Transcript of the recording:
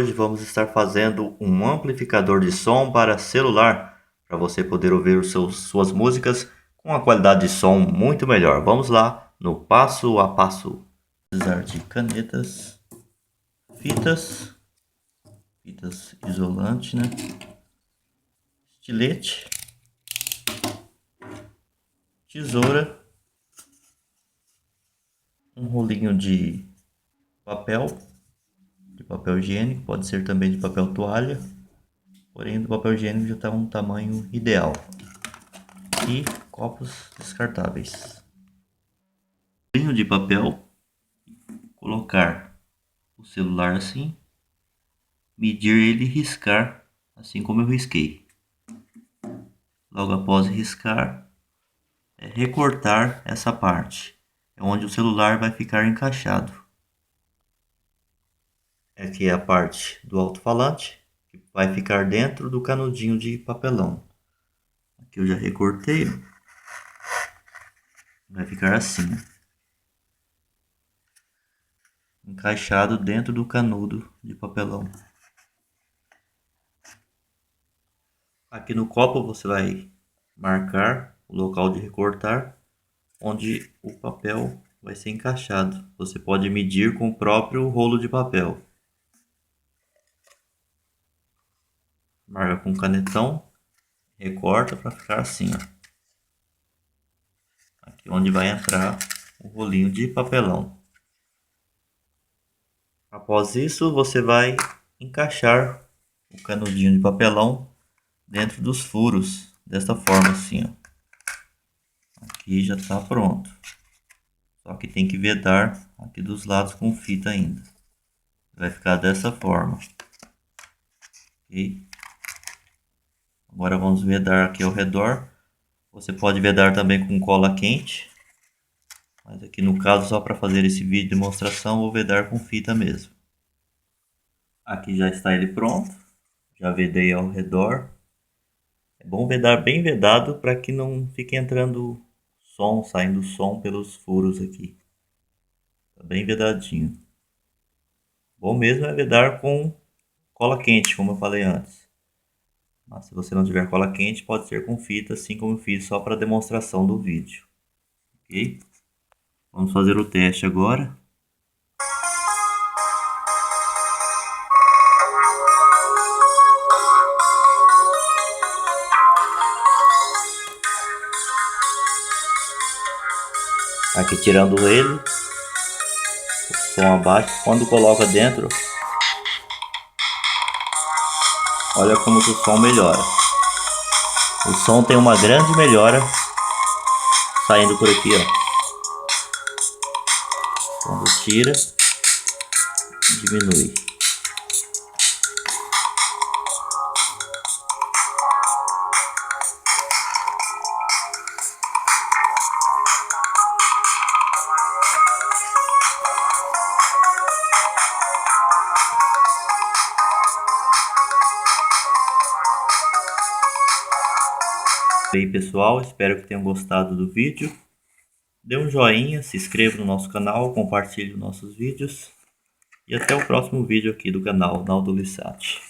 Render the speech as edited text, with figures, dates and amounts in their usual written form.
hoje vamos estar fazendo um amplificador de som para celular, para você poder ouvir suas músicas com uma qualidade de som muito melhor. Vamos lá no passo a passo. Precisar de canetas, fitas isolante, né? Estilete, tesoura, um rolinho de papel higiênico, pode ser também de papel toalha, porém do papel higiênico já está um tamanho ideal, e copos descartáveis. Rolinho de papel, colocar o celular assim, medir ele e riscar assim como eu risquei. Logo após riscar, recortar essa parte, é onde o celular vai ficar encaixado. Aqui é a parte do alto-falante, que vai ficar dentro do canudinho de papelão. Aqui eu já recortei, vai ficar assim, encaixado dentro do canudo de papelão. Aqui no copo você vai marcar o local de recortar, onde o papel vai ser encaixado. Você pode medir com o próprio rolo de papel. Marca com canetão, recorta para ficar assim, ó. Aqui onde vai entrar o rolinho de papelão. Após isso, você vai encaixar o canudinho de papelão dentro dos furos, desta forma assim, ó. Aqui já está pronto. Só que tem que vedar aqui dos lados com fita ainda. Vai ficar dessa forma. Ok? Agora vamos vedar aqui ao redor. Você pode vedar também com cola quente, mas aqui no caso, só para fazer esse vídeo de demonstração, vou vedar com fita mesmo. Aqui já está ele pronto, já vedei ao redor. É bom vedar bem vedado para que não fique entrando som, saindo som pelos furos aqui. Tá bem vedadinho. Bom mesmo é vedar com cola quente, como eu falei antes. Mas se você não tiver cola quente, pode ser com fita, assim como eu fiz, só para demonstração do vídeo. Ok? Vamos fazer o teste agora. Aqui tirando ele, o som abaixo, quando coloca dentro, olha como que o som melhora. O som tem uma grande melhora saindo por aqui, ó. Quando tira, diminui. E aí pessoal, espero que tenham gostado do vídeo. Dê um joinha, se inscreva no nosso canal, compartilhe os nossos vídeos. E até o próximo vídeo aqui do canal Naldo Lissati.